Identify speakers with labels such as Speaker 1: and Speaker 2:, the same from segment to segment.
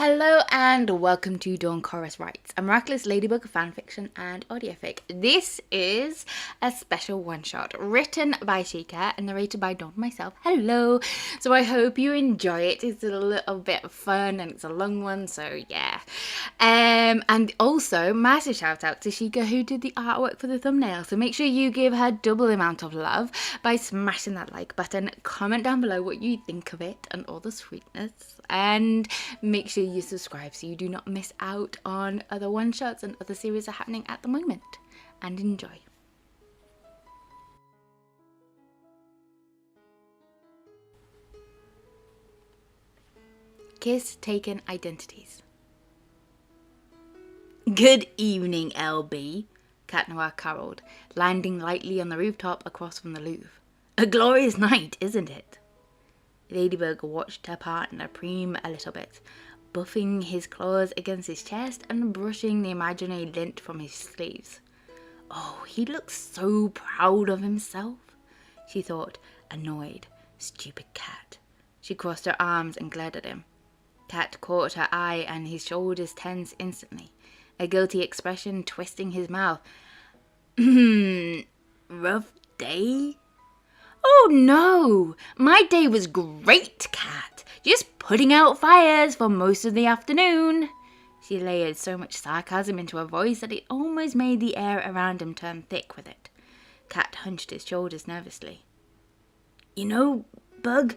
Speaker 1: Hello and welcome to Dawn Chorus Writes, a Miraculous Ladybug fanfiction and audiofic. This is a special one-shot written by Jheqia and narrated by Dawn myself. Hello! So I hope you enjoy it. It's a little bit of fun and it's a long one, so yeah. And also, massive shout out to Jheqia who did the artwork for the thumbnail. So make sure you give her double the amount of love by smashing that like button. Comment down below what you think of it and all the sweetness. And make sure you subscribe so you do not miss out on other one-shots and other series are happening at the moment. And enjoy. Kisstaken Identities. Good evening, LB, Cat Noir caroled, landing lightly on the rooftop across from the Louvre. A glorious night, isn't it? Ladybug watched her partner preen a little bit, buffing his claws against his chest and brushing the imaginary lint from his sleeves. Oh, he looks so proud of himself, she thought, annoyed. Stupid cat. She crossed her arms and glared at him. Cat caught her eye and his shoulders tensed instantly, a guilty expression twisting his mouth. Rough day? Oh no, my day was great, Cat. Just putting out fires for most of the afternoon. She layered so much sarcasm into her voice that it almost made the air around him turn thick with it. Cat hunched his shoulders nervously. You know, Bug,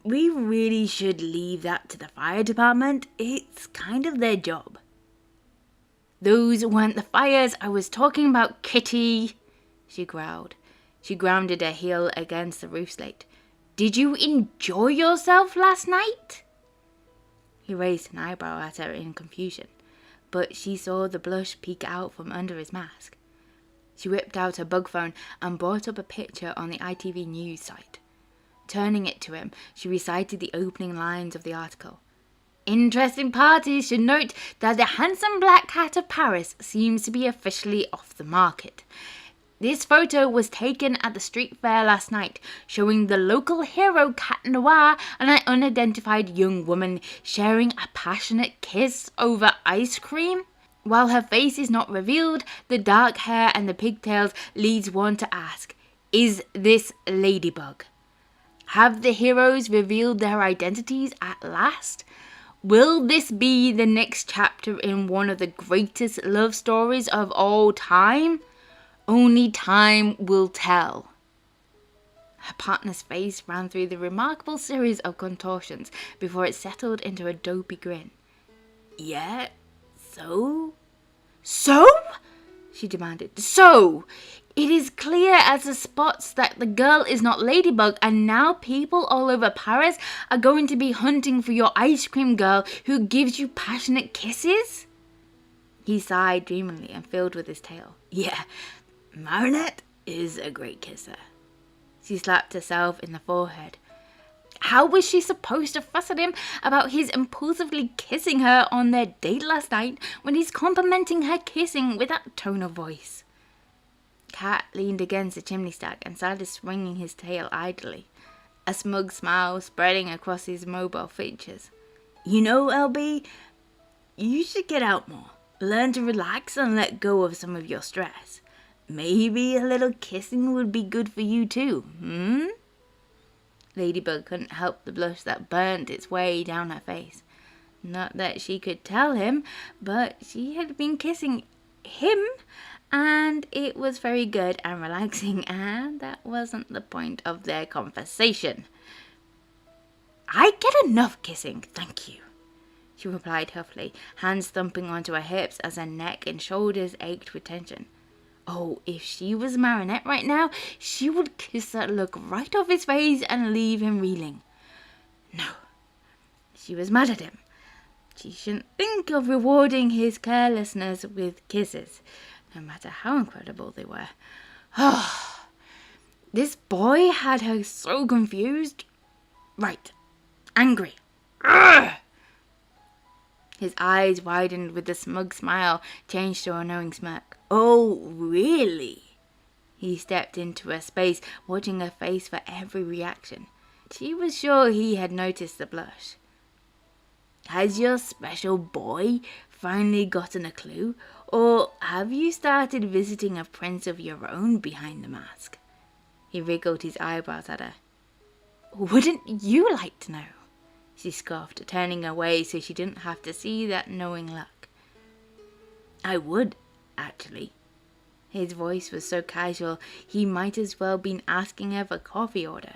Speaker 1: we really should leave that to the fire department. It's kind of their job. Those weren't the fires I was talking about, Kitty, she growled. She grounded her heel against the roof slate. Did you enjoy yourself last night? He raised an eyebrow at her in confusion, but she saw the blush peek out from under his mask. She whipped out her bug phone and brought up a picture on the ITV news site. Turning it to him, she recited the opening lines of the article. Interesting parties should note that the handsome black cat of Paris seems to be officially off the market. This photo was taken at the street fair last night, showing the local hero Cat Noir and an unidentified young woman sharing a passionate kiss over ice cream. While her face is not revealed, the dark hair and the pigtails leads one to ask, is this Ladybug? Have the heroes revealed their identities at last? Will this be the next chapter in one of the greatest love stories of all time? Only time will tell. Her partner's face ran through the remarkable series of contortions before it settled into a dopey grin. Yeah, so? So? She demanded. So, it is clear as the spots that the girl is not Ladybug, and now people all over Paris are going to be hunting for your ice cream girl who gives you passionate kisses? He sighed dreamily and filled with his tail. Yeah, Marinette is a great kisser. She slapped herself in the forehead. How was she supposed to fuss at him about his impulsively kissing her on their date last night when he's complimenting her kissing with that tone of voice? Cat leaned against the chimney stack and started swinging his tail idly, a smug smile spreading across his mobile features. You know, LB, you should get out more. Learn to relax and let go of some of your stress. Maybe a little kissing would be good for you too, Ladybug couldn't help the blush that burnt its way down her face. Not that she could tell him, but she had been kissing him, and it was very good and relaxing, and that wasn't the point of their conversation. I get enough kissing, thank you, she replied huffily, hands thumping onto her hips as her neck and shoulders ached with tension. Oh, if she was Marinette right now, she would kiss that look right off his face and leave him reeling. No, she was mad at him. She shouldn't think of rewarding his carelessness with kisses, no matter how incredible they were. Oh, this boy had her so confused. Right, angry. Urgh! His eyes widened with the smug smile changed to a knowing smirk. Oh, really? He stepped into her space, watching her face for every reaction. She was sure he had noticed the blush. Has your special boy finally gotten a clue? Or have you started visiting a prince of your own behind the mask? He wriggled his eyebrows at her. Wouldn't you like to know? She scoffed, turning away so she didn't have to see that knowing look. I would, actually. His voice was so casual, he might as well been asking her for a coffee order.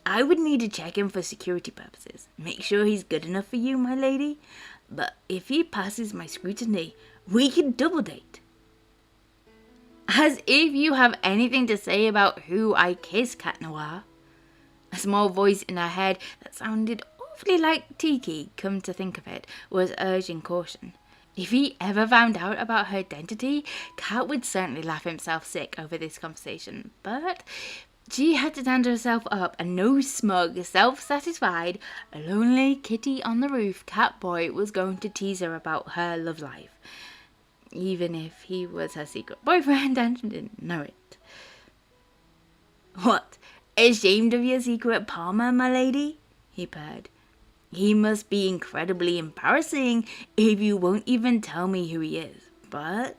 Speaker 1: I would need to check him for security purposes. Make sure he's good enough for you, my lady. But if he passes my scrutiny, we can double date. As if you have anything to say about who I kiss, Cat Noir. A small voice in her head that sounded awfully like Tiki, come to think of it, was urging caution. If he ever found out about her identity, Cat would certainly laugh himself sick over this conversation. But she had to stand herself up, and no smug, self-satisfied, lonely kitty on the roof cat boy was going to tease her about her love life, even if he was her secret boyfriend and she didn't know it. What? Ashamed of your secret Palmer, my lady? He purred. He must be incredibly embarrassing if you won't even tell me who he is. But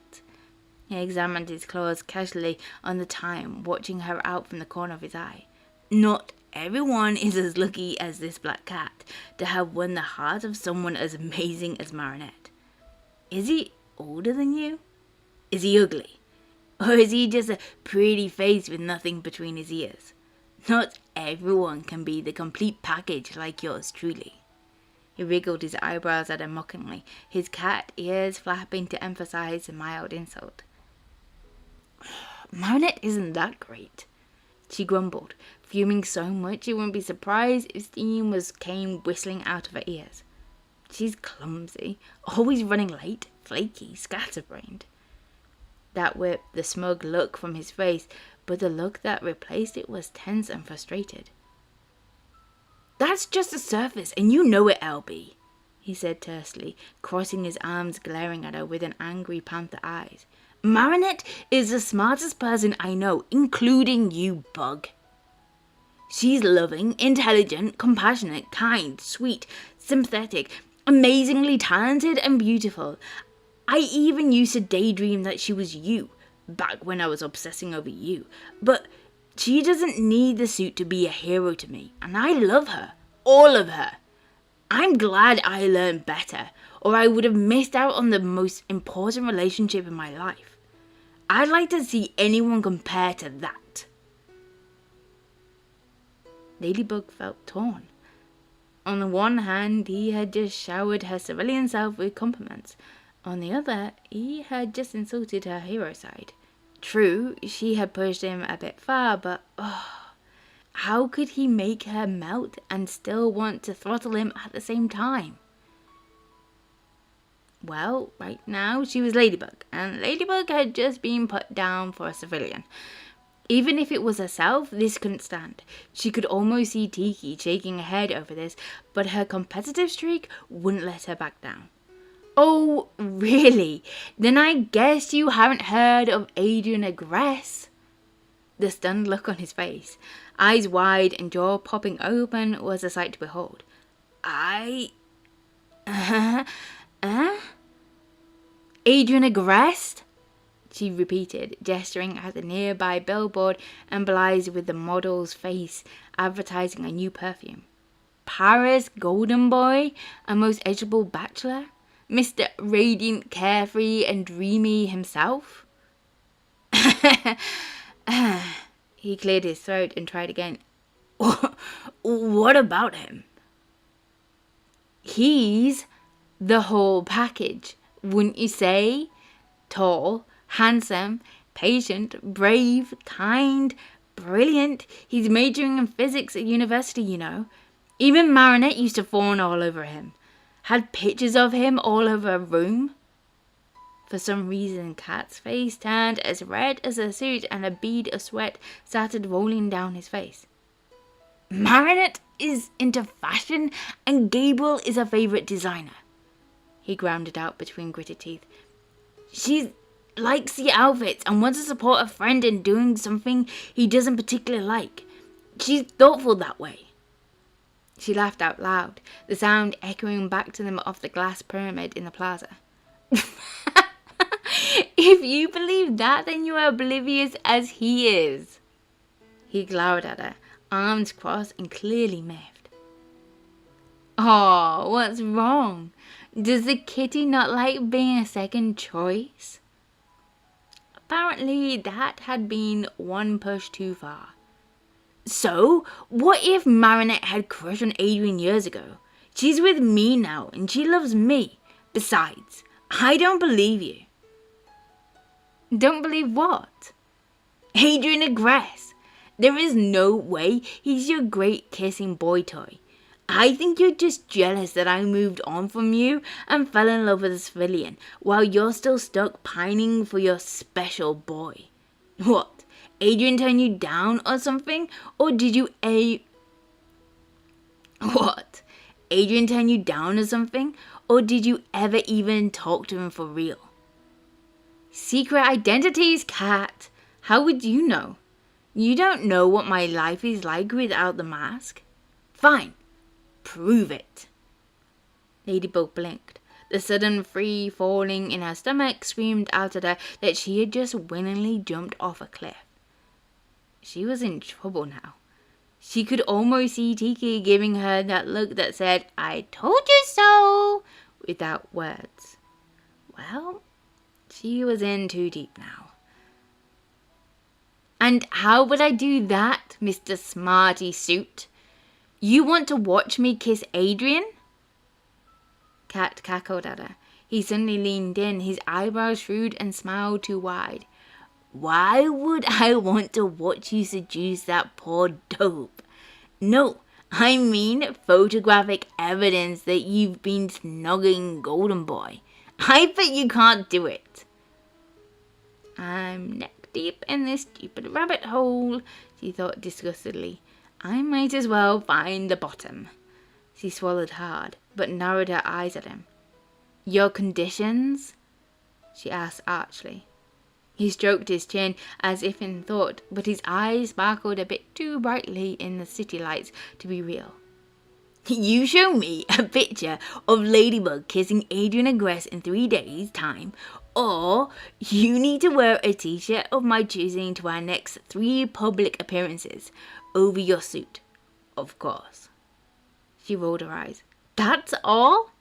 Speaker 1: he examined his claws casually on the time, watching her out from the corner of his eye. Not everyone is as lucky as this black cat to have won the heart of someone as amazing as Marinette. Is he older than you? Is he ugly? Or is he just a pretty face with nothing between his ears? Not everyone can be the complete package like yours truly. He wriggled his eyebrows at her mockingly, his cat ears flapping to emphasize the mild insult. Marinette isn't that great, she grumbled, fuming so much you wouldn't be surprised if steam came whistling out of her ears. She's clumsy, always running late, flaky, scatterbrained. That whipped the smug look from his face, but the look that replaced it was tense and frustrated. That's just the surface, and you know it, LB, he said tersely, crossing his arms, glaring at her with an angry panther eyes. Marinette is the smartest person I know, including you, Bug. She's loving, intelligent, compassionate, kind, sweet, sympathetic, amazingly talented and beautiful. I even used to daydream that she was you, back when I was obsessing over you. But she doesn't need the suit to be a hero to me, and I love her. All of her. I'm glad I learned better, or I would have missed out on the most important relationship in my life. I'd like to see anyone compare to that. Ladybug felt torn. On the one hand, he had just showered her civilian self with compliments. On the other, he had just insulted her hero side. True, she had pushed him a bit far, but how could he make her melt and still want to throttle him at the same time? Well, right now she was Ladybug, and Ladybug had just been put down for a civilian. Even if it was herself, this couldn't stand. She could almost see Tiki shaking her head over this, but her competitive streak wouldn't let her back down. Oh, really? Then I guess you haven't heard of Adrien Agress? The stunned look on his face, eyes wide and jaw popping open, was a sight to behold. Adrien Agress? She repeated, gesturing at the nearby billboard emblazoned with the model's face advertising a new perfume. Paris Golden Boy, a most eligible bachelor? Mr. Radiant, Carefree and Dreamy himself? He cleared his throat and tried again. What about him? He's the whole package, wouldn't you say? Tall, handsome, patient, brave, kind, brilliant. He's majoring in physics at university, you know. Even Marinette used to fawn all over him. Had pictures of him all over her room. For some reason, Cat's face turned as red as her suit and a bead of sweat started rolling down his face. Marinette is into fashion and Gabriel is her favourite designer. He ground it out between gritted teeth. She likes the outfits and wants to support a friend in doing something he doesn't particularly like. She's thoughtful that way. She laughed out loud, the sound echoing back to them off the glass pyramid in the plaza. If you believe that, then you are oblivious as he is. He glowered at her, arms crossed and clearly miffed. Oh, what's wrong? Does the kitty not like being a second choice? Apparently, that had been one push too far. So, what if Marinette had crushed on Adrien years ago? She's with me now, and she loves me. Besides, I don't believe you. Don't believe what? Adrien aggress. There is no way he's your great kissing boy toy. I think you're just jealous that I moved on from you and fell in love with a civilian while you're still stuck pining for your special boy. What? Adrien turned you down or something? Or did you What? Adrien turned you down or something? Or did you ever even talk to him for real? Secret identities, Cat. How would you know? You don't know what my life is like without the mask. Fine. Prove it. Ladybug blinked. The sudden free falling in her stomach screamed out at her that she had just willingly jumped off a cliff. She was in trouble now. She could almost see Jheqia giving her that look that said, "I told you so," without words. Well, she was in too deep now. And how would I do that, Mr. Smarty Suit? You want to watch me kiss Adrien? Cat cackled at her. He suddenly leaned in, his eyebrows shrewd and smiled too wide. Why would I want to watch you seduce that poor dope? No, I mean photographic evidence that you've been snogging Golden Boy. I bet you can't do it. I'm neck deep in this stupid rabbit hole, she thought disgustedly. I might as well find the bottom. She swallowed hard, but narrowed her eyes at him. Your conditions? She asked archly. He stroked his chin as if in thought, but his eyes sparkled a bit too brightly in the city lights to be real. You show me a picture of Ladybug kissing Adrien Agress in 3 days' time, or you need to wear a t-shirt of my choosing to our next 3 public appearances, over your suit, of course. She rolled her eyes. That's all?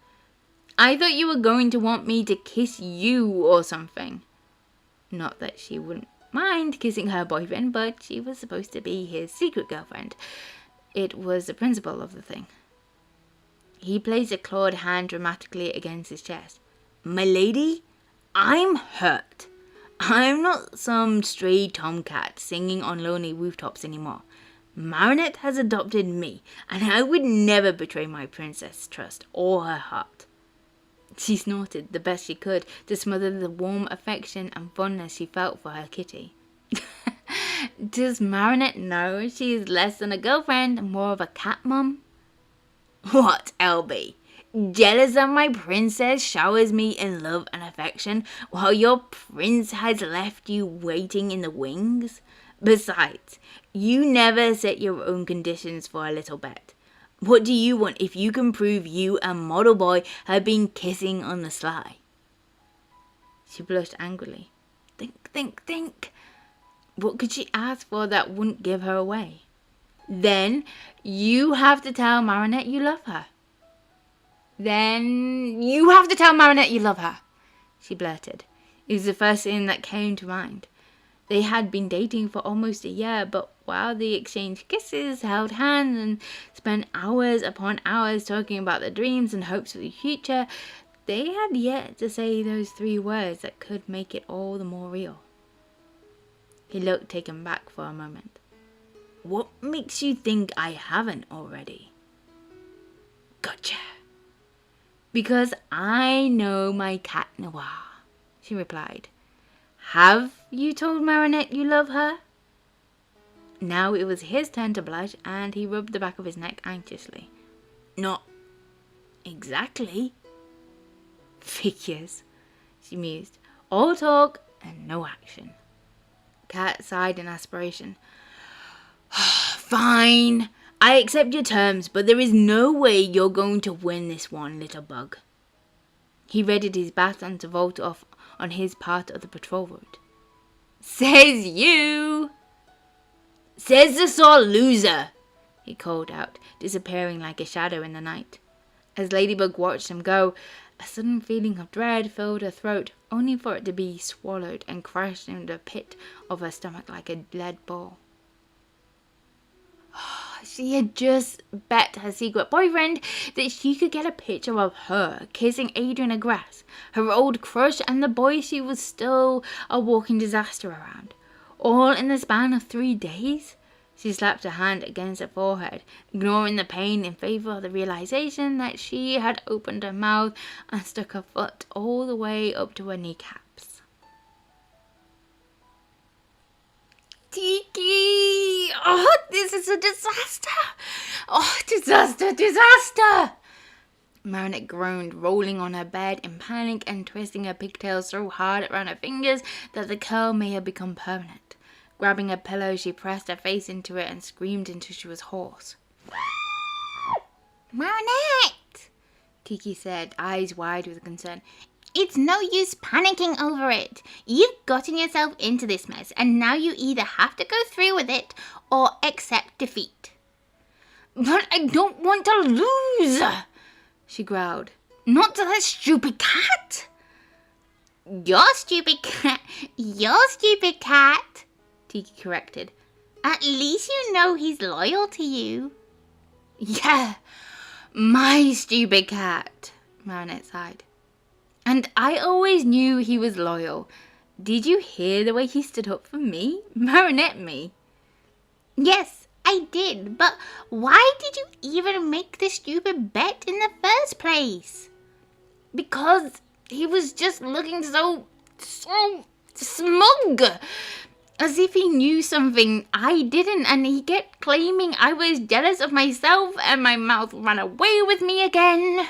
Speaker 1: I thought you were going to want me to kiss you or something. Not that she wouldn't mind kissing her boyfriend, but she was supposed to be his secret girlfriend. It was the principle of the thing. He placed a clawed hand dramatically against his chest. My lady, I'm hurt. I'm not some stray tomcat singing on lonely rooftops anymore. Marinette has adopted me, and I would never betray my princess' trust or her heart. She snorted the best she could to smother the warm affection and fondness she felt for her kitty. Does Marinette know she is less than a girlfriend and more of a cat mum? What, LB? Jealous that my princess showers me in love and affection while your prince has left you waiting in the wings? Besides, you never set your own conditions for a little bet. What do you want if you can prove you and Model Boy have been kissing on the sly? She blushed angrily. Think. What could she ask for that wouldn't give her away? Then you have to tell Marinette you love her. She blurted. It was the first thing that came to mind. They had been dating for almost a year, but while they exchanged kisses, held hands, and spent hours upon hours talking about their dreams and hopes for the future, they had yet to say those 3 words that could make it all the more real. He looked taken back for a moment. What makes you think I haven't already? Gotcha. Because I know my Cat Noir, she replied. Have you told Marinette you love her? Now it was his turn to blush, and he rubbed the back of his neck anxiously. Not exactly. Figures, she mused. All talk and no action. Cat sighed in aspiration. Fine. I accept your terms, but there is no way you're going to win this one, little bug. He readied his baton to vault off on his part of the patrol road. Says you! Says the sore loser! He called out, disappearing like a shadow in the night. As Ladybug watched him go, a sudden feeling of dread filled her throat, only for it to be swallowed and crushed into the pit of her stomach like a lead ball. She had just bet her secret boyfriend that she could get a picture of her kissing Adrien grass, her old crush, and the boy she was still a walking disaster around, all in the span of 3 days. She slapped her hand against her forehead, ignoring the pain in favor of the realization that she had opened her mouth and stuck her foot all the way up to her kneecaps. Tiki! Oh, this is a disaster! Oh, disaster, disaster! Marinette groaned, rolling on her bed in panic and twisting her pigtails so hard around her fingers that the curl may have become permanent. Grabbing a pillow, she pressed her face into it and screamed until she was hoarse. Marinette! Tiki said, eyes wide with concern. It's no use panicking over it. You've gotten yourself into this mess, and now you either have to go through with it or accept defeat. But I don't want to lose, she growled. Not to that stupid cat. Your stupid cat, Tiki corrected. At least you know he's loyal to you. Yeah, my stupid cat, Marinette sighed. And I always knew he was loyal. Did you hear the way he stood up for me? Marinette me. Yes, I did, but why did you even make this stupid bet in the first place? Because he was just looking so smug. As if he knew something I didn't, and he kept claiming I was jealous of myself and my mouth ran away with me again.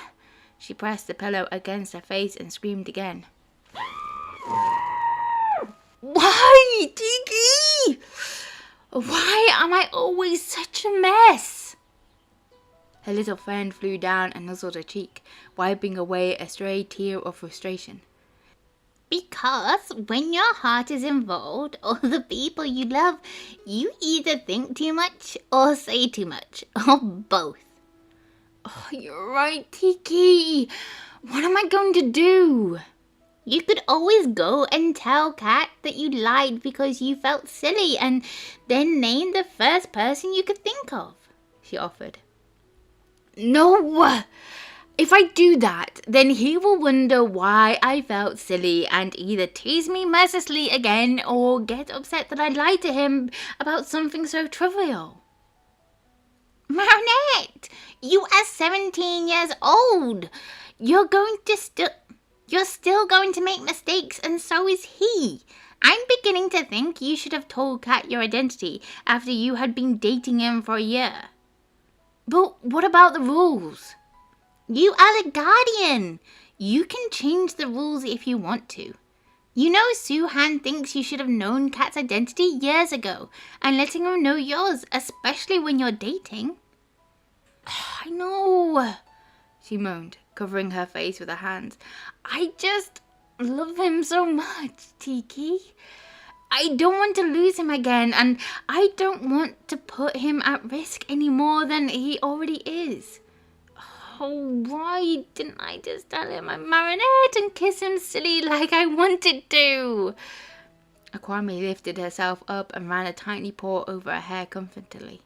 Speaker 1: She pressed the pillow against her face and screamed again. Why, Tiki? Why am I always such a mess? Her little friend flew down and nuzzled her cheek, wiping away a stray tear of frustration. Because when your heart is involved, or the people you love, you either think too much or say too much, or both. Oh, you're right, Tiki. What am I going to do? You could always go and tell Cat that you lied because you felt silly and then name the first person you could think of, she offered. No! If I do that, then he will wonder why I felt silly and either tease me mercilessly again or get upset that I lied to him about something so trivial. Marinette, you are 17 years old. You're still going to make mistakes, and so is he. I'm beginning to think you should have told Cat your identity after you had been dating him for a year. But what about the rules? You are the guardian. You can change the rules if you want to. You know Suhan thinks you should have known Cat's identity years ago and letting him know yours, especially when you're dating. I know, she moaned, covering her face with her hands. I just love him so much, Tiki. I don't want to lose him again, and I don't want to put him at risk any more than he already is. Oh, why didn't I just tell him I'm Marinette and kiss him silly like I wanted to? Kwame lifted herself up and ran a tiny paw over her hair comfortingly.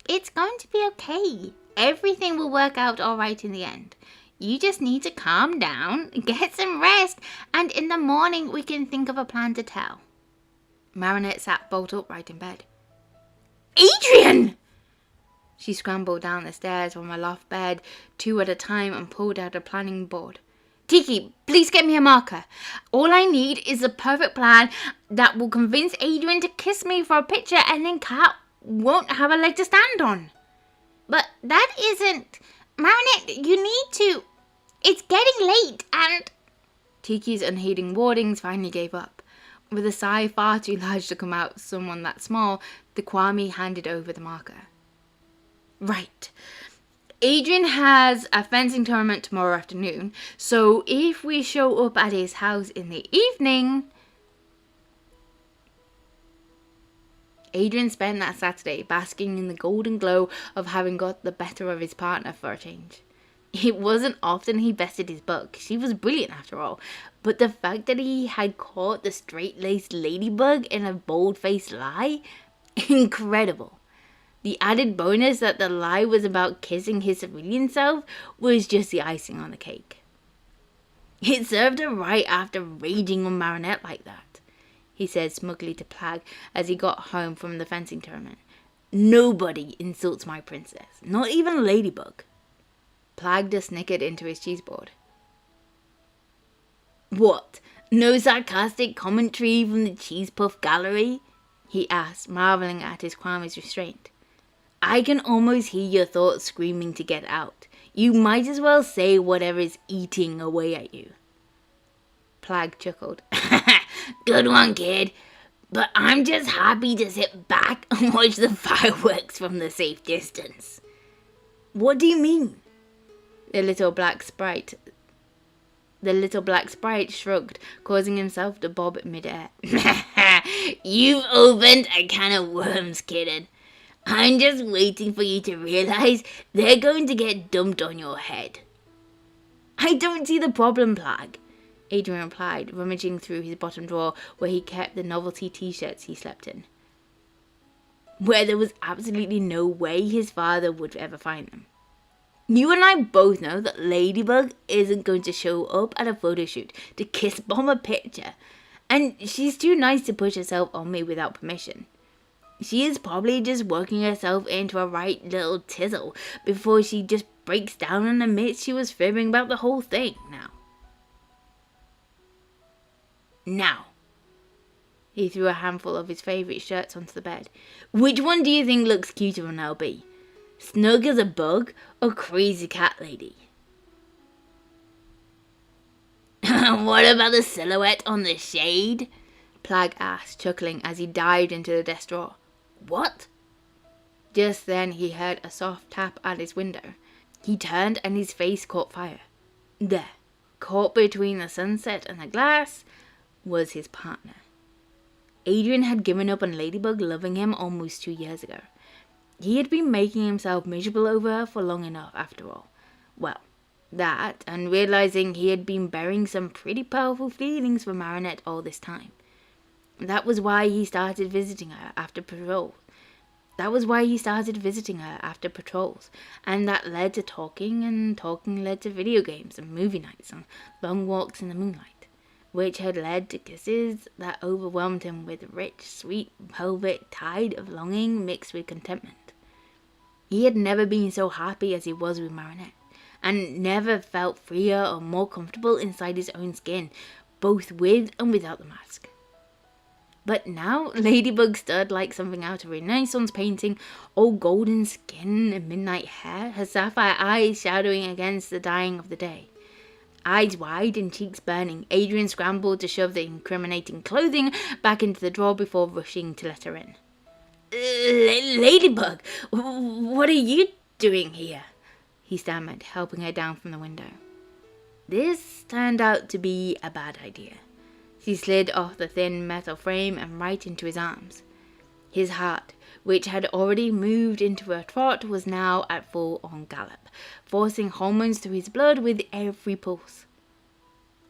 Speaker 1: It's going to be okay. Everything will work out all right in the end. You just need to calm down, get some rest, and in the morning we can think of a plan to tell. Marinette sat bolt upright in bed. Adrien! She scrambled down the stairs from her loft bed, 2 at a time, and pulled out a planning board. Tiki, please get me a marker. All I need is a perfect plan that will convince Adrien to kiss me for a picture, and then Cat won't have a leg to stand on. But that isn't... Marinette, you need to... It's getting late and... Tiki's unheeding warnings finally gave up. With a sigh far too large to come out someone that small, the Kwame handed over the marker. Right. Adrien has a fencing tournament tomorrow afternoon, so if we show up at his house in the evening... Adrien spent that Saturday basking in the golden glow of having got the better of his partner for a change. It wasn't often he bested his buck. She was brilliant after all. But the fact that he had caught the straight-laced ladybug in a bold-faced lie? Incredible. The added bonus that the lie was about kissing his civilian self was just the icing on the cake. It served her right after raging on Marinette like that, he said smugly to Plag as he got home from the fencing tournament. Nobody insults my princess, not even Ladybug. Plag just snickered into his cheese board. What? No sarcastic commentary from the cheese puff gallery? He asked, marvelling at his crony's restraint. I can almost hear your thoughts screaming to get out. You might as well say whatever is eating away at you. Plag chuckled. Good one, kid. But I'm just happy to sit back and watch the fireworks from the safe distance. What do you mean? The little black sprite shrugged, causing himself to bob midair. You've opened a can of worms, kitten. I'm just waiting for you to realize they're going to get dumped on your head. I don't see the problem, Plag, Adrien replied, rummaging through his bottom drawer where he kept the novelty t-shirts he slept in, where there was absolutely no way his father would ever find them. You and I both know that Ladybug isn't going to show up at a photo shoot to kiss bomb a picture, and she's too nice to push herself on me without permission. She is probably just working herself into a right little tizzle before she just breaks down and admits she was fibbing about the whole thing Now. He threw a handful of his favourite shirts onto the bed. Which one do you think looks cuter on LB? Snug as a bug or crazy cat lady? What about the silhouette on the shade? Plag asked, chuckling as he dived into the desk drawer. What? Just then he heard a soft tap at his window. He turned and his face caught fire. There, caught between the sunset and the glass, was his partner. Adrien had given up on Ladybug loving him almost 2 years ago. He had been making himself miserable over her for long enough, after all. Well, that, and realizing he had been burying some pretty powerful feelings for Marinette all this time. That was why he started visiting her after patrols. And that led to talking, and talking led to video games and movie nights and long walks in the moonlight, which had led to kisses that overwhelmed him with a rich, sweet, velvet tide of longing mixed with contentment. He had never been so happy as he was with Marinette, and never felt freer or more comfortable inside his own skin, both with and without the mask. But now, Ladybug stood like something out of a Renaissance painting, all golden skin and midnight hair, her sapphire eyes shadowing against the dying of the day. Eyes wide and cheeks burning, Adrien scrambled to shove the incriminating clothing back into the drawer before rushing to let her in. Ladybug, what are you doing here? He stammered, helping her down from the window. This turned out to be a bad idea. She slid off the thin metal frame and right into his arms. His heart, which had already moved into a trot, was now at full-on gallop, forcing hormones through his blood with every pulse.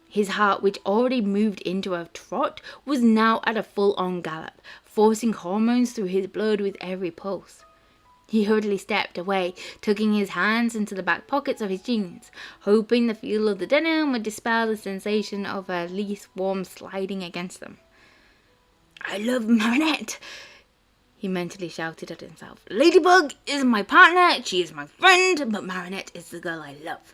Speaker 1: His heart, which already moved into a trot, was now at a full-on gallop, forcing hormones through his blood with every pulse. He hurriedly stepped away, tucking his hands into the back pockets of his jeans, hoping the feel of the denim would dispel the sensation of her least warm sliding against them. I love Marinette, he mentally shouted at himself. Ladybug is my partner, she is my friend, but Marinette is the girl I love.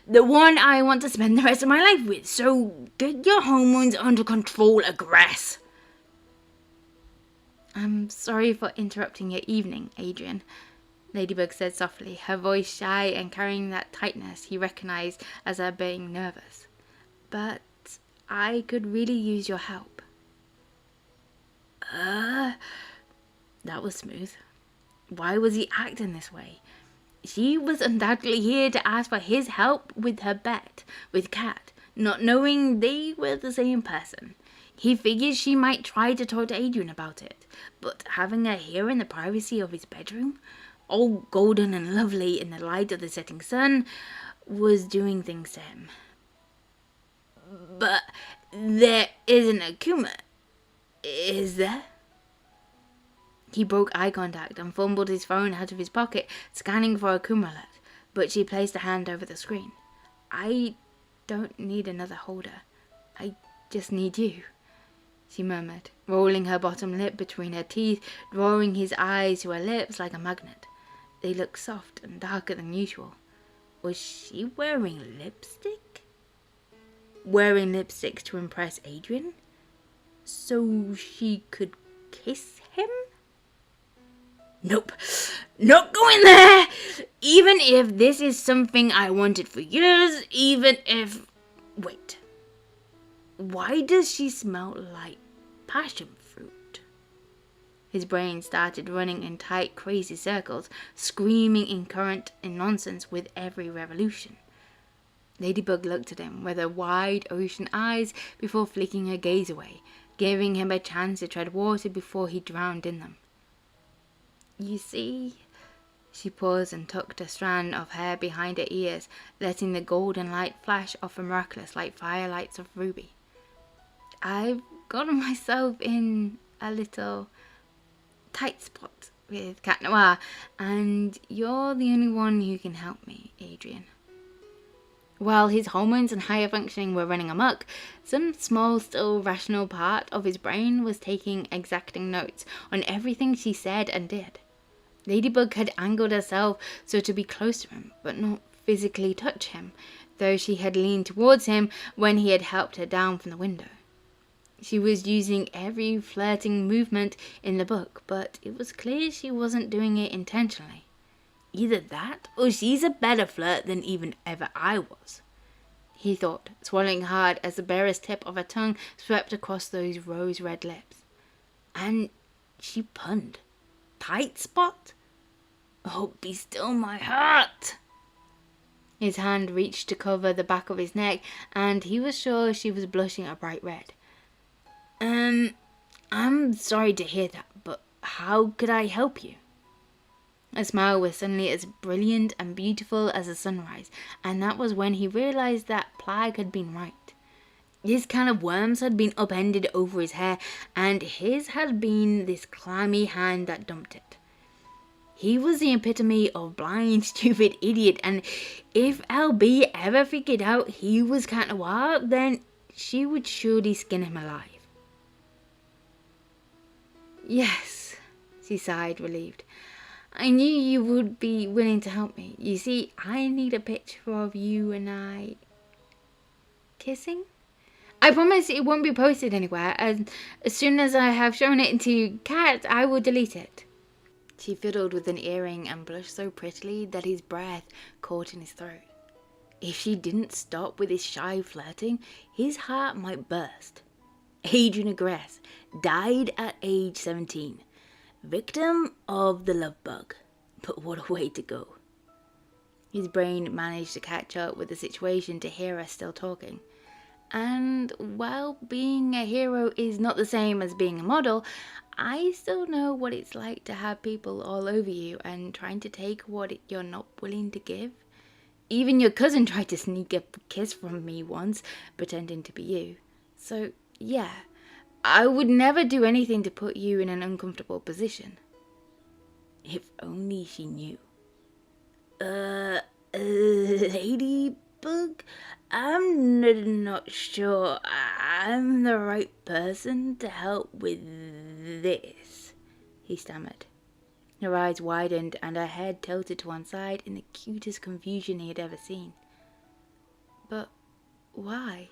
Speaker 1: The one I want to spend the rest of my life with, so get your hormones under control, Aggress. I'm sorry for interrupting your evening, Adrien, Ladybug said softly, her voice shy and carrying that tightness he recognized as her being nervous. But I could really use your help. That was smooth. Why was he acting this way? She was undoubtedly here to ask for his help with her bet with Cat, not knowing they were the same person. He figured she might try to talk to Adrien about it, but having her here in the privacy of his bedroom, all golden and lovely in the light of the setting sun, was doing things to him. But there isn't a Kuma, is there? He broke eye contact and fumbled his phone out of his pocket, scanning for a Kuma alert, but she placed a hand over the screen. I don't need another holder. I just need you, she murmured, rolling her bottom lip between her teeth, drawing his eyes to her lips like a magnet. They looked soft and darker than usual. Was she wearing lipstick? Wearing lipstick to impress Adrien? So she could kiss him? Nope, not going there! Even if this is something I wanted for years, even if... Wait. Why does she smell like passion fruit? His brain started running in tight, crazy circles, screaming incoherent nonsense with every revolution. Ladybug looked at him with her wide ocean eyes before flicking her gaze away, giving him a chance to tread water before he drowned in them. You see, she paused and tucked a strand of hair behind her ears, letting the golden light flash off her miraculous like firelights of ruby. I've gotten myself in a little tight spot with Cat Noir, and you're the only one who can help me, Adrien. While his hormones and higher functioning were running amok, some small, still rational part of his brain was taking exacting notes on everything she said and did. Ladybug had angled herself so to be close to him, but not physically touch him, though she had leaned towards him when he had helped her down from the window. She was using every flirting movement in the book, but it was clear she wasn't doing it intentionally. Either that, or she's a better flirt than even ever I was, he thought, swallowing hard as the barest tip of her tongue swept across those rose-red lips. And she punned. Tight spot? Oh, be still my heart! His hand reached to cover the back of his neck, and he was sure she was blushing a bright red. I'm sorry to hear that, but how could I help you? A smile was suddenly as brilliant and beautiful as a sunrise, and that was when he realized that Plague had been right. His can of worms had been upended over his hair, and his had been this clammy hand that dumped it. He was the epitome of blind, stupid idiot, and if LB ever figured out he was Cat Noir, then she would surely skin him alive. Yes, she sighed, relieved. I knew you would be willing to help me. You see, I need a picture of you and I kissing. I promise it won't be posted anywhere, and as soon as I have shown it to Cat, I will delete it. She fiddled with an earring and blushed so prettily that his breath caught in his throat. If she didn't stop with his shy flirting, his heart might burst. Adrien Agreste died at age 17. Victim of the love bug. But what a way to go. His brain managed to catch up with the situation to hear her still talking. And while being a hero is not the same as being a model, I still know what it's like to have people all over you and trying to take what you're not willing to give. Even your cousin tried to sneak a kiss from me once, pretending to be you. So, yeah, I would never do anything to put you in an uncomfortable position. If only she knew. Ladybug? I'm not sure I'm the right person to help with this, he stammered. Her eyes widened and her head tilted to one side in the cutest confusion he had ever seen. But why?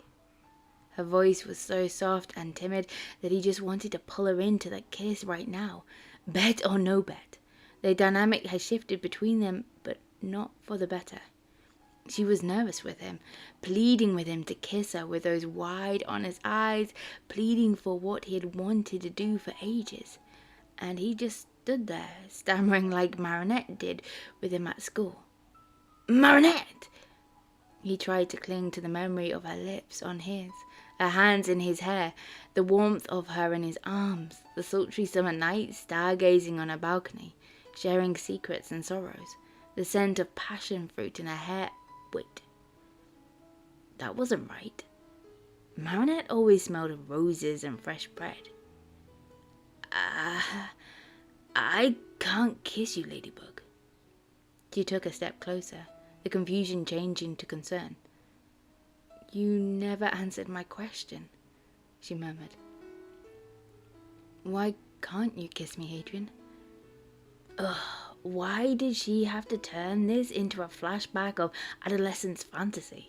Speaker 1: Her voice was so soft and timid that he just wanted to pull her into that kiss right now. Bet or no bet. The dynamic had shifted between them, but not for the better. She was nervous with him, pleading with him to kiss her with those wide, honest eyes, pleading for what he had wanted to do for ages. And he just stood there, stammering like Marinette did with him at school. Marinette! He tried to cling to the memory of her lips on his, her hands in his hair, the warmth of her in his arms, the sultry summer night stargazing on her balcony, sharing secrets and sorrows, the scent of passion fruit in her hair. Wait. That wasn't right. Marinette always smelled of roses and fresh bread. I can't kiss you, Ladybug. She took a step closer, the confusion changing to concern. You never answered my question, she murmured. Why can't you kiss me, Adrien? Ugh, why did she have to turn this into a flashback of adolescence fantasy?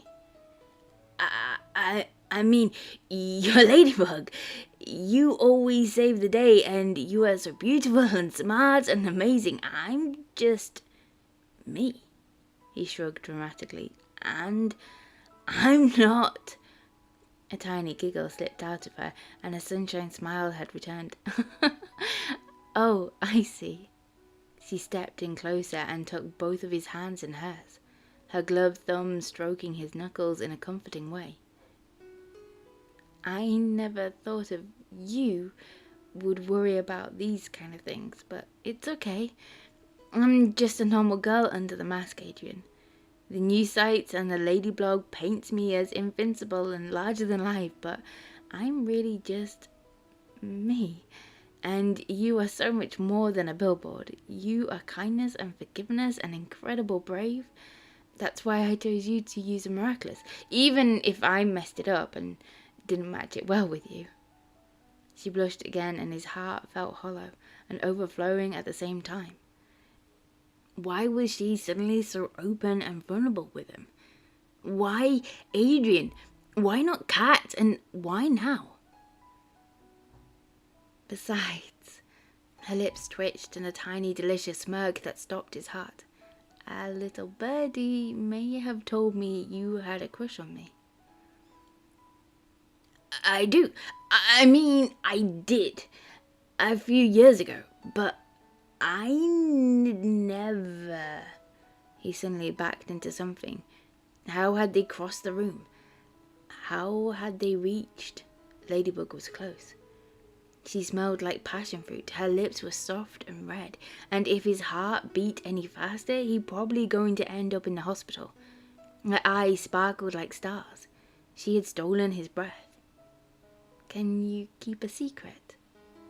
Speaker 1: I mean, you're Ladybug. You always save the day, and you are so beautiful and smart and amazing. I'm just me, he shrugged dramatically. And I'm not. A tiny giggle slipped out of her, and a sunshine smile had returned. Oh, I see. She stepped in closer and took both of his hands in hers, her gloved thumb stroking his knuckles in a comforting way. I never thought of you would worry about these kind of things, but it's okay. I'm just a normal girl under the mask, Adrien. The news sites and the Ladybug paints me as invincible and larger than life, but I'm really just me. And you are so much more than a billboard. You are kindness and forgiveness and incredible brave. That's why I chose you to use a Miraculous, even if I messed it up and didn't match it well with you. She blushed again, and his heart felt hollow and overflowing at the same time. Why was she suddenly so open and vulnerable with him? Why Adrien? Why not Cat? And why now? Besides, her lips twitched in a tiny delicious smirk that stopped his heart. A little birdie may have told me you had a crush on me. I do. I mean, I did. A few years ago. But I never... He suddenly backed into something. How had they crossed the room? How had they reached? Ladybug was close. She smelled like passion fruit. Her lips were soft and red. And if his heart beat any faster, he'd probably going to end up in the hospital. Her eyes sparkled like stars. She had stolen his breath. Can you keep a secret?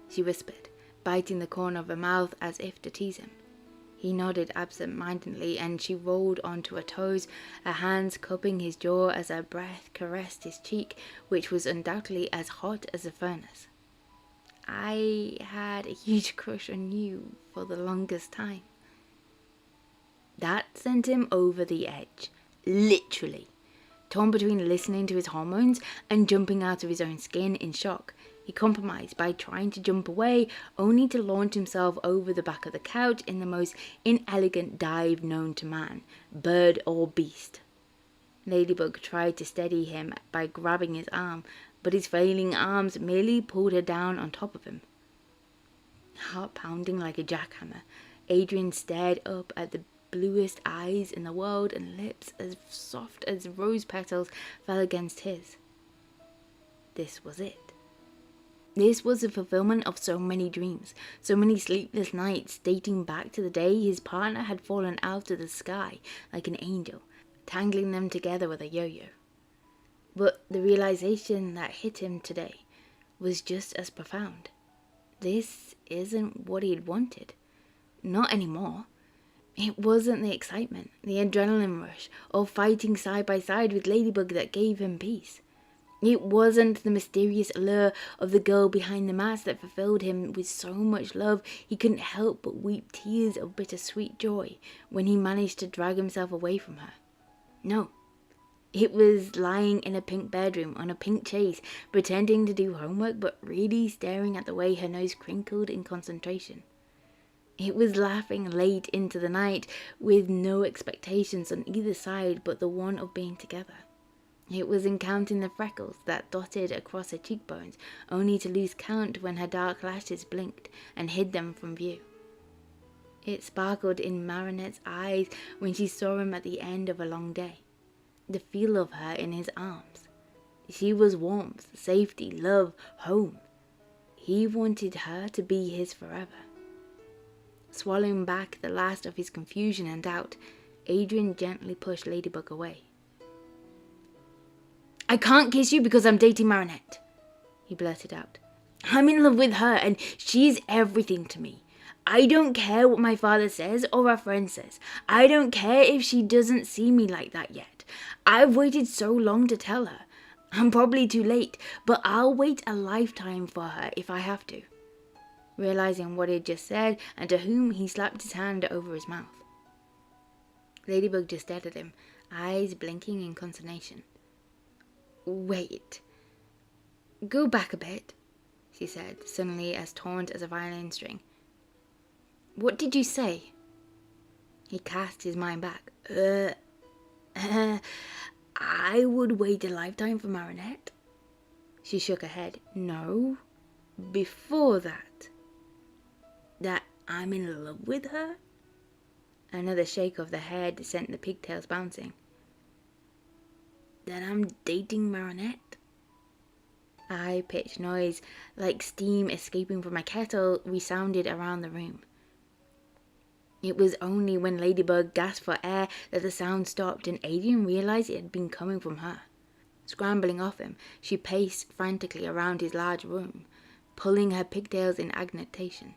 Speaker 1: She whispered, biting the corner of her mouth as if to tease him. He nodded absent-mindedly, and she rolled onto her toes, her hands cupping his jaw as her breath caressed his cheek, which was undoubtedly as hot as a furnace. I had a huge crush on you for the longest time. That sent him over the edge, literally. Torn between listening to his hormones and jumping out of his own skin in shock, he compromised by trying to jump away, only to launch himself over the back of the couch in the most inelegant dive known to man, bird or beast. Ladybug tried to steady him by grabbing his arm, but his failing arms merely pulled her down on top of him. Heart pounding like a jackhammer, Adrien stared up at the bluest eyes in the world and lips as soft as rose petals fell against his. This was it. This was the fulfillment of so many dreams, so many sleepless nights dating back to the day his partner had fallen out of the sky like an angel, tangling them together with a yo-yo. But the realization that hit him today was just as profound. This isn't what he'd wanted. Not anymore. It wasn't the excitement, the adrenaline rush, or fighting side by side with Ladybug that gave him peace. It wasn't the mysterious allure of the girl behind the mask that fulfilled him with so much love he couldn't help but weep tears of bittersweet joy when he managed to drag himself away from her. No. It was lying in a pink bedroom on a pink chase, pretending to do homework but really staring at the way her nose crinkled in concentration. It was laughing late into the night with no expectations on either side but the one of being together. It was in counting the freckles that dotted across her cheekbones, only to lose count when her dark lashes blinked and hid them from view. It sparkled in Marinette's eyes when she saw him at the end of a long day. The feel of her in his arms. She was warmth, safety, love, home. He wanted her to be his forever. Swallowing back the last of his confusion and doubt, Adrien gently pushed Ladybug away. "I can't kiss you because I'm dating Marinette," he blurted out. "I'm in love with her and she's everything to me. I don't care what my father says or our friend says. I don't care if she doesn't see me like that yet. I've waited so long to tell her. I'm probably too late, but I'll wait a lifetime for her if I have to." Realizing what he'd just said and to whom, he slapped his hand over his mouth. Ladybug just stared at him, eyes blinking in consternation. "Wait. Go back a bit," she said, suddenly as taut as a violin string. "What did you say?" He cast his mind back. I would wait a lifetime for Marinette." She shook her head. "No, before that. That I'm in love with her?" Another shake of the head sent the pigtails bouncing. "That I'm dating Marinette?" A high-pitched noise, like steam escaping from a kettle, resounded around the room. It was only when Ladybug gasped for air that the sound stopped and Adrien realized it had been coming from her. Scrambling off him, she paced frantically around his large room, pulling her pigtails in agitation.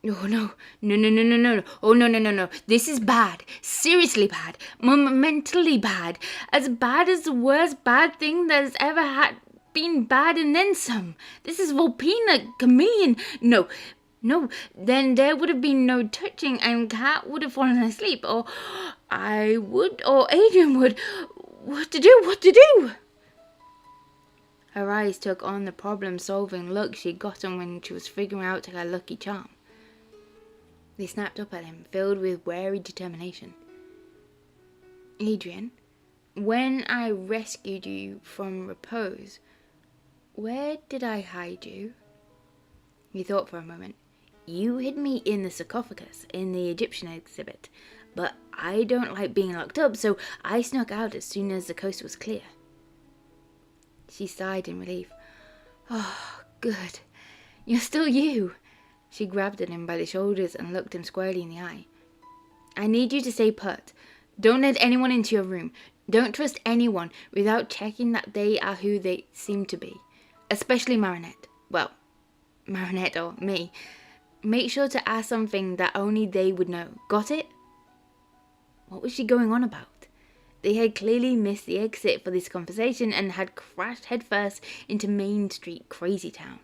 Speaker 1: "Oh no, no. Oh no. This is bad. Seriously bad. Mentally bad. As bad as the worst bad thing that has ever been bad and then some. This is Volpina, chameleon. No, then there would have been no touching and Cat would have fallen asleep, or I would, or Adrien would. What to do? Her eyes took on the problem-solving look she'd gotten when she was figuring out her lucky charm. They snapped up at him, filled with wary determination. "Adrien, when I rescued you from repose, where did I hide you?" He thought for a moment. "You hid me in the sarcophagus in the Egyptian exhibit, but I don't like being locked up, so I snuck out as soon as the coast was clear." She sighed in relief. "Oh, good. You're still you." She grabbed at him by the shoulders and looked him squarely in the eye. "I need you to stay put. Don't let anyone into your room. Don't trust anyone without checking that they are who they seem to be. Especially Marinette. Well, Marinette or me. Make sure to ask something that only they would know. Got it?" What was she going on about? They had clearly missed the exit for this conversation and had crashed headfirst into Main Street Crazy Town.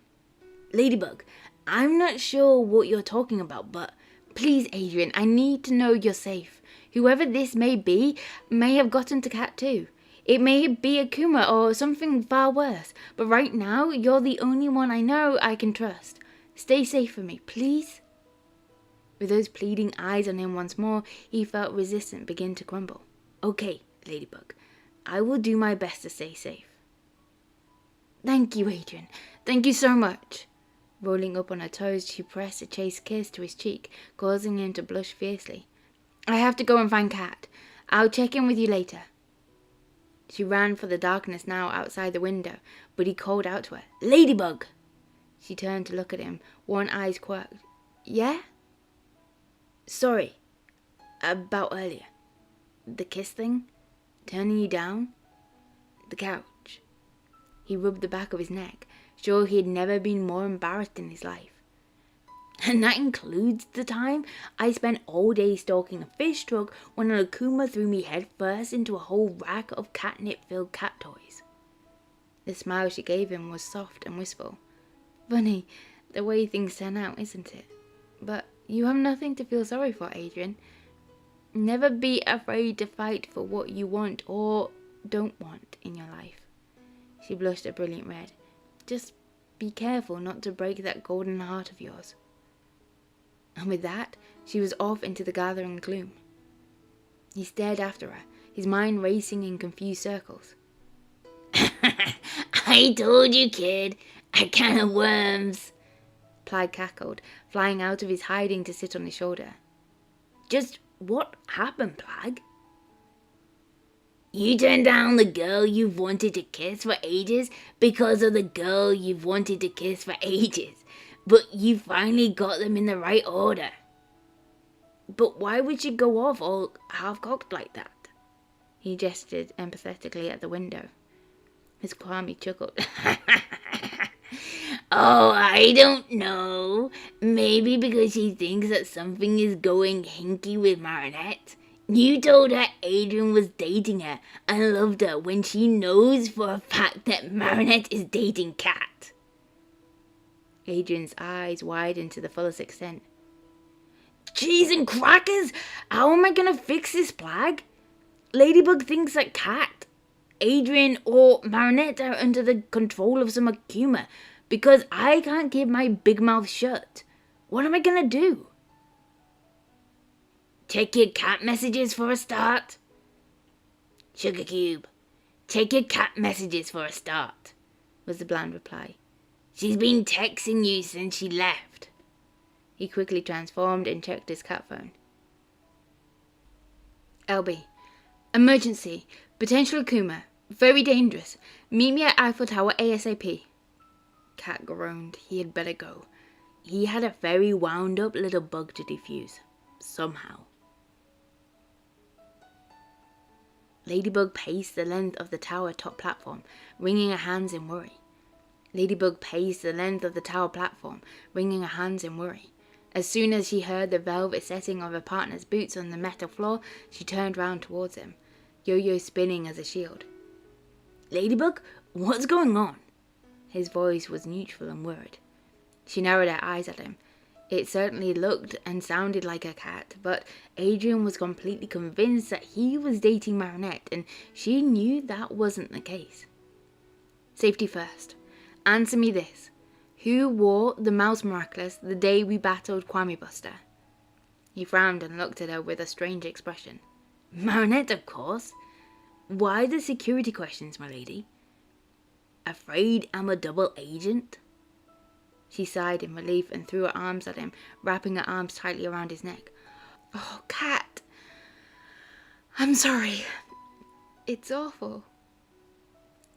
Speaker 1: "Ladybug, I'm not sure what you're talking about, but please, Adrien, I need to know you're safe. Whoever this may be may have gotten to Cat too. It may be a Kuma or something far worse, but right now you're the only one I know I can trust. Stay safe for me, please." With those pleading eyes on him once more, he felt resistance begin to crumble. "Okay, Ladybug, I will do my best to stay safe." "Thank you, Adrien. Thank you so much." Rolling up on her toes, she pressed a chaste kiss to his cheek, causing him to blush fiercely. "I have to go and find Cat. I'll check in with you later." She ran for the darkness now outside the window, but he called out to her, "Ladybug!" She turned to look at him, one eye quirked. "Yeah?" "Sorry. About earlier. The kiss thing? Turning you down? The couch." He rubbed the back of his neck, sure he had never been more embarrassed in his life. "And that includes the time I spent all day stalking a fish truck when a Lakuma threw me head first into a whole rack of catnip-filled cat toys." The smile she gave him was soft and wistful. "Funny, the way things turn out, isn't it? But you have nothing to feel sorry for, Adrien. Never be afraid to fight for what you want or don't want in your life." She blushed a brilliant red. "Just be careful not to break that golden heart of yours." And with that, she was off into the gathering gloom. He stared after her, his mind racing in confused circles. "I told you, kid. A can of worms." Plag cackled, flying out of his hiding to sit on his shoulder. Just what happened, Plag? You turned down the girl you've wanted to kiss for ages because of the girl you've wanted to kiss for ages, but you finally got them in the right order. But why would you go off all half-cocked like that? He gestured empathetically at the window. His Kwame chuckled. Oh, I don't know. Maybe because she thinks that something is going hinky with Marinette. You told her Adrien was dating her and loved her when she knows for a fact that Marinette is dating Cat. Adrien's eyes widened to the fullest extent. Cheese and crackers! How am I gonna fix this, Plag? Ladybug thinks that Cat, Adrien, or Marinette are under the control of some Akuma because I can't keep my big mouth shut. What am I gonna do? Check your cat messages for a start. Sugar Cube, check your cat messages for a start, was the bland reply. She's been texting you since she left. He quickly transformed and checked his cat phone. LB, emergency, potential Akuma, very dangerous. Meet me at Eiffel Tower ASAP. Cat groaned. He had better go. He had a very wound up little bug to defuse. Somehow. Ladybug paced the length of the tower top platform, wringing her hands in worry. Ladybug paced the length of the tower platform, wringing her hands in worry. As soon as she heard the velvet setting of her partner's boots on the metal floor, she turned round towards him, yo-yo spinning as a shield. Ladybug, what's going on? His voice was neutral and worried. She narrowed her eyes at him. It certainly looked and sounded like a cat, but Adrien was completely convinced that he was dating Marinette, and she knew that wasn't the case. Safety first. Answer me this. Who wore the mouse Miraculous the day we battled Kwame Buster? He frowned and looked at her with a strange expression. Marinette, of course. Why the security questions, my lady? Afraid I'm a double agent? She sighed in relief and threw her arms at him, wrapping her arms tightly around his neck. Oh, Cat. I'm sorry. It's awful.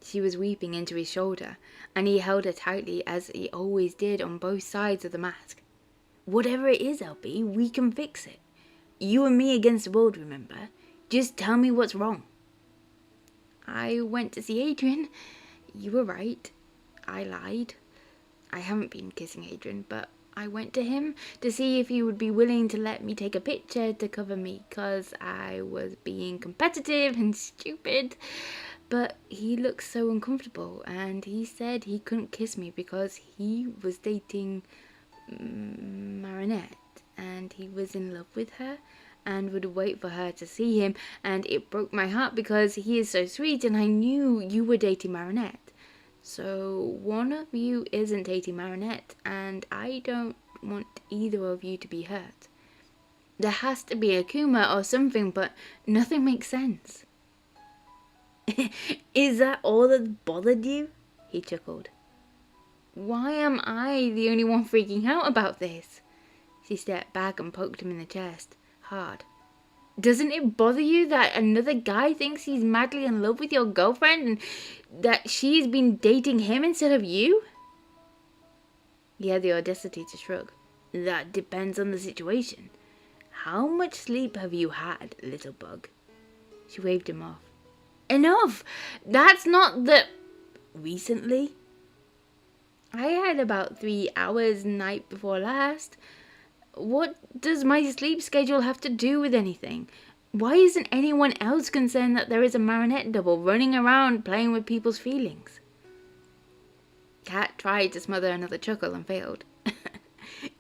Speaker 1: She was weeping into his shoulder, and he held her tightly as he always did on both sides of the mask. Whatever it is, LB, we can fix it. You and me against the world, remember? Just tell me what's wrong. I went to see Adrien. You were right. I lied. I haven't been kissing Adrien, but I went to him to see if he would be willing to let me take a picture to cover me, 'cause I was being competitive and stupid. But he looked so uncomfortable, and he said he couldn't kiss me because he was dating Marinette, and he was in love with her, and would wait for her to see him, and it broke my heart because he is so sweet, and I knew you were dating Marinette. So one of you isn't dating Marinette, and I don't want either of you to be hurt. There has to be a Akuma or something, but nothing makes sense. Is that all that bothered you? He chuckled. Why am I the only one freaking out about this? She stepped back and poked him in the chest, hard. Doesn't it bother you that another guy thinks he's madly in love with your girlfriend and that she's been dating him instead of you? He had the audacity to shrug. That depends on the situation. How much sleep have you had, little bug? She waved him off. Enough! That's not the... Recently? I had about 3 hours night before last. What does my sleep schedule have to do with anything? Why isn't anyone else concerned that there is a Marinette double running around playing with people's feelings? Cat tried to smother another chuckle and failed.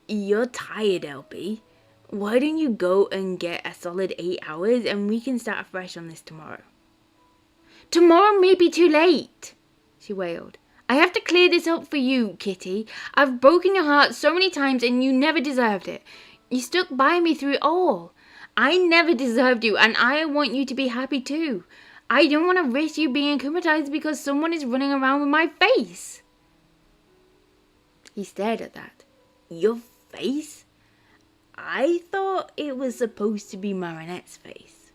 Speaker 1: You're tired, LB. Why don't you go and get a solid 8 hours and we can start fresh on this tomorrow? Tomorrow may be too late, she wailed. I have to clear this up for you, Kitty. I've broken your heart so many times and you never deserved it. You stuck by me through it all. I never deserved you and I want you to be happy too. I don't want to risk you being akumatized because someone is running around with my face. He stared at that. Your face? I thought it was supposed to be Marinette's face.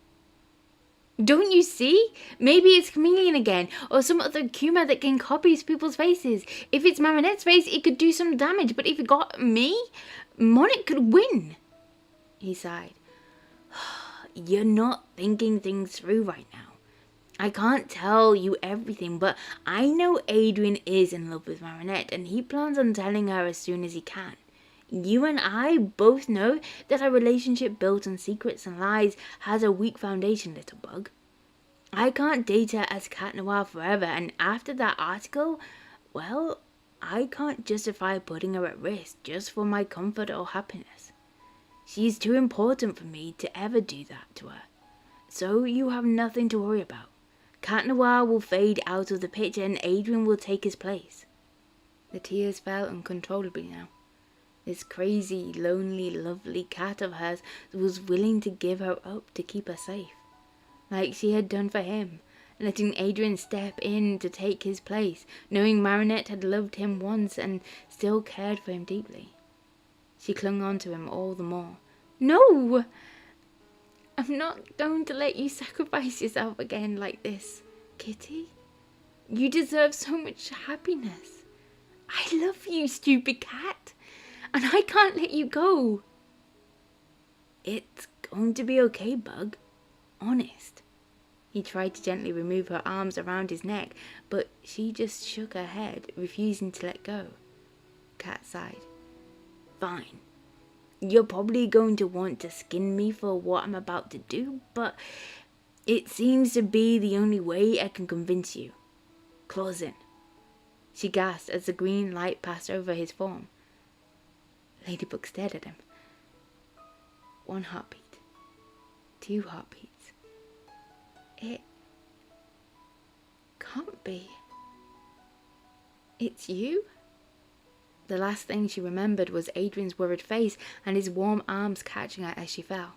Speaker 1: Don't you see? Maybe it's Chameleon again, or some other Kuma that can copy people's faces. If it's Marinette's face, it could do some damage, but if it got me, Monet could win. He sighed. You're not thinking things through right now. I can't tell you everything, but I know Adrien is in love with Marinette, and he plans on telling her as soon as he can. You and I both know that our relationship built on secrets and lies has a weak foundation, little bug. I can't date her as Cat Noir forever, and after that article, well, I can't justify putting her at risk just for my comfort or happiness. She's too important for me to ever do that to her. So you have nothing to worry about. Cat Noir will fade out of the picture and Adrien will take his place. The tears fell uncontrollably now. This crazy, lonely, lovely cat of hers was willing to give her up to keep her safe, like she had done for him, letting Adrien step in to take his place, knowing Marinette had loved him once and still cared for him deeply. She clung on to him all the more. No! I'm not going to let you sacrifice yourself again like this, Kitty. You deserve so much happiness. I love you, stupid cat. And I can't let you go. It's going to be okay, Bug. Honest. He tried to gently remove her arms around his neck, but she just shook her head, refusing to let go. Cat sighed. Fine. You're probably going to want to skin me for what I'm about to do, but it seems to be the only way I can convince you. Claws in. She gasped as the green light passed over his form. Ladybug stared at him. 1 heartbeat. 2 heartbeats. It can't be. It's you? The last thing she remembered was Adrien's worried face and his warm arms catching her as she fell.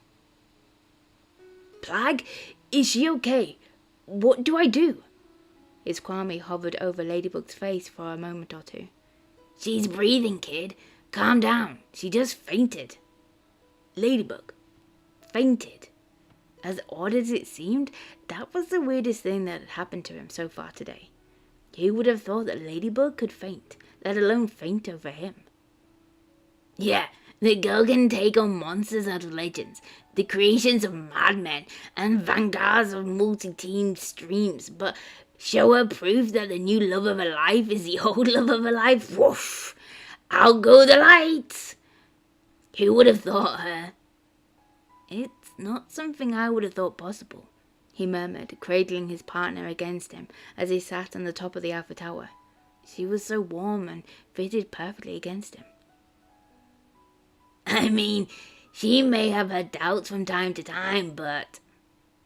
Speaker 1: Plag, is she okay? What do I do? His Kwame hovered over Ladybug's face for a moment or two. She's breathing, kid. Calm down. She just fainted. Ladybug. Fainted. As odd as it seemed, that was the weirdest thing that had happened to him so far today. He would have thought that Ladybug could faint, let alone faint over him. Yeah, the girl can take on monsters out of legends, the creations of madmen, and vanguards of multi-team streams, but show her proof that the new love of her life is the old love of her life? Whoosh! Out go the lights! Who would have thought her? It's not something I would have thought possible, he murmured, cradling his partner against him as he sat on the top of the Alpha Tower. She was so warm and fitted perfectly against him. I mean, she may have her doubts from time to time, but...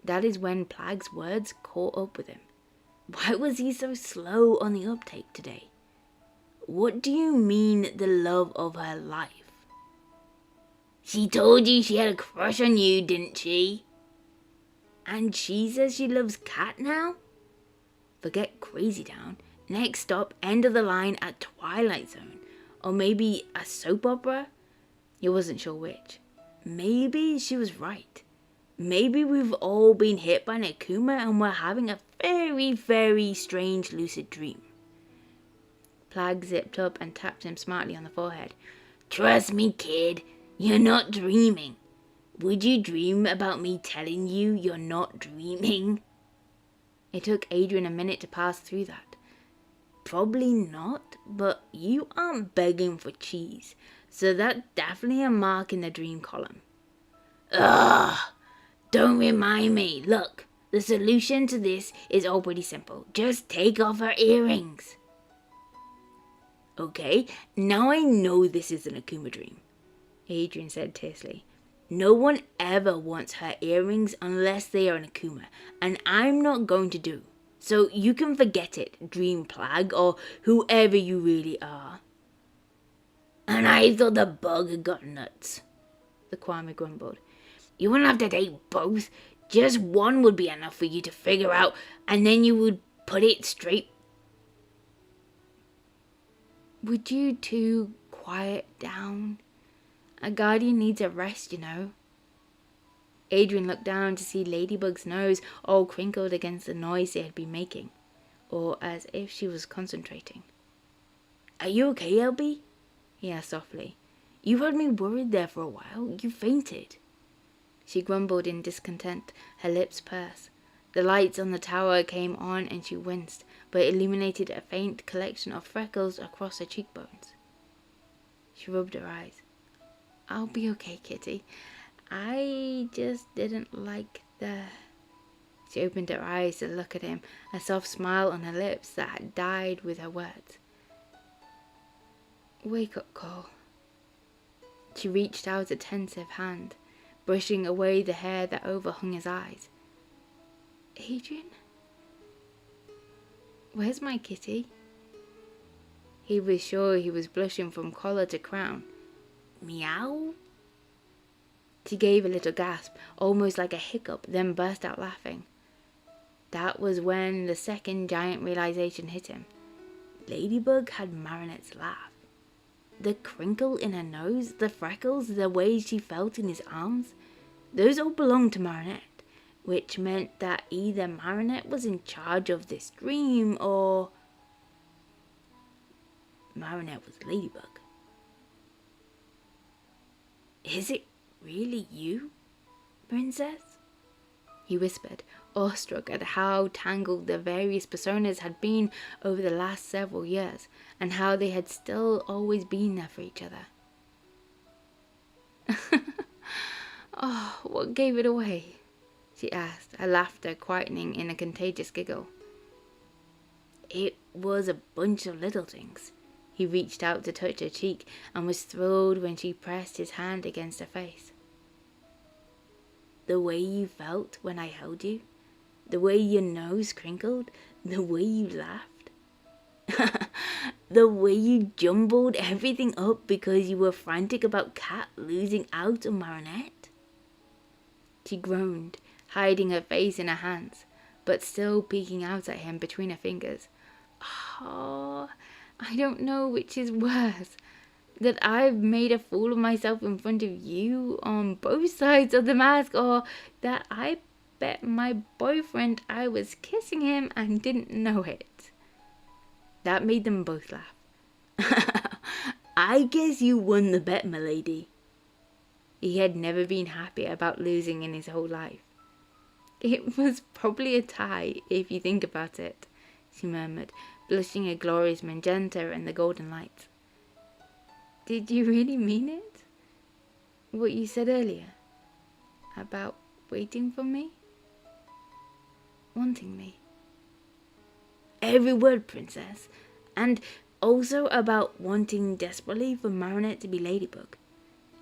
Speaker 1: That is when Plag's words caught up with him. Why was he so slow on the uptake today? What do you mean, the love of her life? She told you she had a crush on you, didn't she? And she says she loves Cat now? Forget Crazy Town. Next stop, end of the line at Twilight Zone. Or maybe a soap opera? He wasn't sure which. Maybe she was right. Maybe we've all been hit by Nekuma and we're having a very, very strange lucid dream. Plag zipped up and tapped him smartly on the forehead. Trust me, kid. You're not dreaming. Would you dream about me telling you you're not dreaming? It took Adrien a minute to pass through that. Probably not, but you aren't begging for cheese, so that's definitely a mark in the dream column. Ugh! Don't remind me. Look, the solution to this is all pretty simple. Just take off her earrings. Okay, now I know this isn't a Kuma dream, Adrien said tersely. No one ever wants her earrings unless they are an Akuma, and I'm not going to do. So you can forget it, Dream Plag, or whoever you really are. And I thought the bug had got nuts, the Kwame grumbled. You wouldn't have to take both. Just one would be enough for you to figure out, and then you would put it straight. Would you two quiet down. A guardian needs a rest, you know. Adrien looked down to see Ladybug's nose all crinkled against the noise it had been making, or as if she was concentrating. "Are you okay, LB?" he asked softly. "You had me worried there for a while. You fainted." She grumbled in discontent, her lips pursed. The lights on the tower came on and she winced, but it illuminated a faint collection of freckles across her cheekbones. She rubbed her eyes. "I'll be okay, Kitty. I just didn't like the..." She opened her eyes to look at him, a soft smile on her lips that had died with her words. "Wake up call." She reached out a tentative hand, brushing away the hair that overhung his eyes. "Adrien? Where's my kitty?" He was sure he was blushing from collar to crown. "Meow?" She gave a little gasp, almost like a hiccup, then burst out laughing. That was when the second giant realization hit him. Ladybug had Marinette's laugh. The crinkle in her nose, the freckles, the way she felt in his arms, those all belonged to Marinette, which meant that either Marinette was in charge of this dream or Marinette was Ladybug. "Is it really you, princess?" he whispered, awestruck at how tangled the various personas had been over the last several years, and how they had still always been there for each other. "Oh, what gave it away?" she asked, her laughter quietening in a contagious giggle. "It was a bunch of little things." He reached out to touch her cheek and was thrilled when she pressed his hand against her face. "The way you felt when I held you, the way your nose crinkled, the way you laughed, the way you jumbled everything up because you were frantic about Cat losing out on Marinette." She groaned, hiding her face in her hands, but still peeking out at him between her fingers. "Oh, I don't know which is worse. That I've made a fool of myself in front of you on both sides of the mask, or that I bet my boyfriend I was kissing him and didn't know it." That made them both laugh. "I guess you won the bet, m'lady." He had never been happier about losing in his whole life. "It was probably a tie, if you think about it," she murmured, blushing a glorious magenta in the golden light. "Did you really mean it? What you said earlier? About waiting for me? Wanting me?" "Every word, princess. And also about wanting desperately for Marinette to be Ladybug.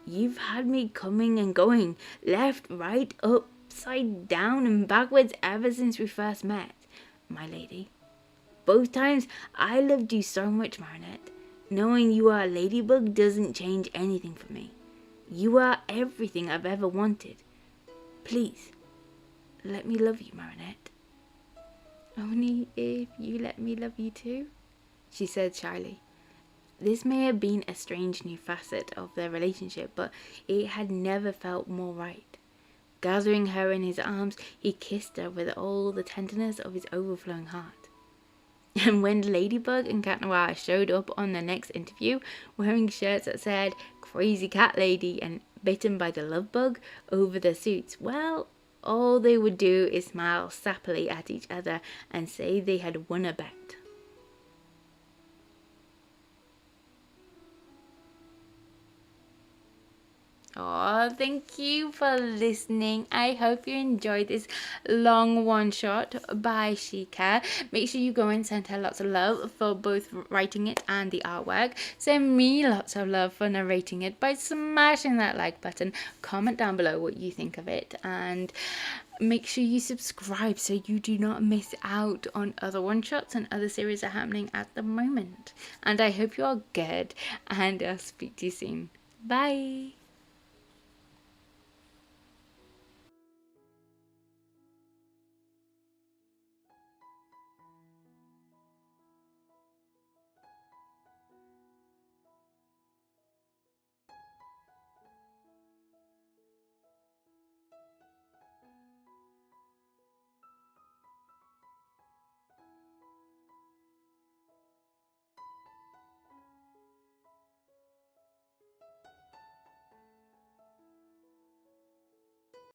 Speaker 1: You've had me coming and going, left, right, upside down and backwards ever since we first met, my lady. Both times I loved you so much, Marinette. Knowing you are a Ladybug doesn't change anything for me. You are everything I've ever wanted. Please, let me love you, Marinette." "Only if you let me love you too," she said shyly. This may have been a strange new facet of their relationship, but it had never felt more right. Gathering her in his arms, he kissed her with all the tenderness of his overflowing heart. And when Ladybug and Cat Noir showed up on their next interview, wearing shirts that said "Crazy Cat Lady" and "Bitten by the Love Bug" over their suits, well, all they would do is smile sappily at each other and say they had won a bet. Oh, thank you for listening. I hope you enjoyed this long one shot by Jheqia. Make sure you go and send her lots of love for both writing it and the artwork. Send me lots of love for narrating it by smashing that like button. Comment down below what you think of it, and make sure you subscribe so you do not miss out on other one shots and other series that are happening at the moment. And I hope you are good, and I'll speak to you soon. Bye.